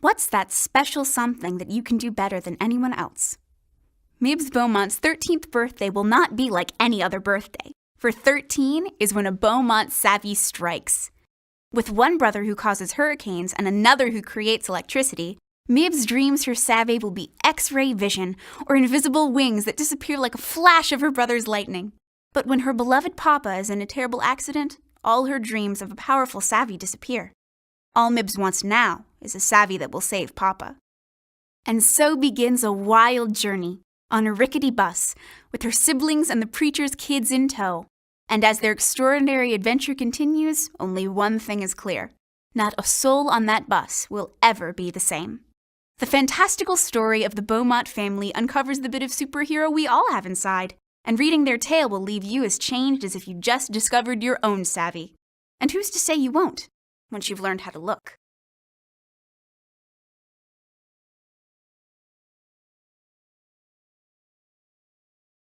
What's that special something that you can do better than anyone else? Mibs Beaumont's 13th birthday will not be like any other birthday, for 13 is when a Beaumont savvy strikes. With one brother who causes hurricanes and another who creates electricity, Mibs dreams her savvy will be X-ray vision or invisible wings that disappear like a flash of her brother's lightning. But when her beloved Papa is in a terrible accident, all her dreams of a powerful savvy disappear. All Mibs wants now is a savvy that will save Papa. And so begins a wild journey on a rickety bus with her siblings and the preacher's kids in tow. And as their extraordinary adventure continues, only one thing is clear. Not a soul on that bus will ever be the same. The fantastical story of the Beaumont family uncovers the bit of superhero we all have inside, and reading their tale will leave you as changed as if you just discovered your own savvy. And who's to say you won't, once you've learned how to look?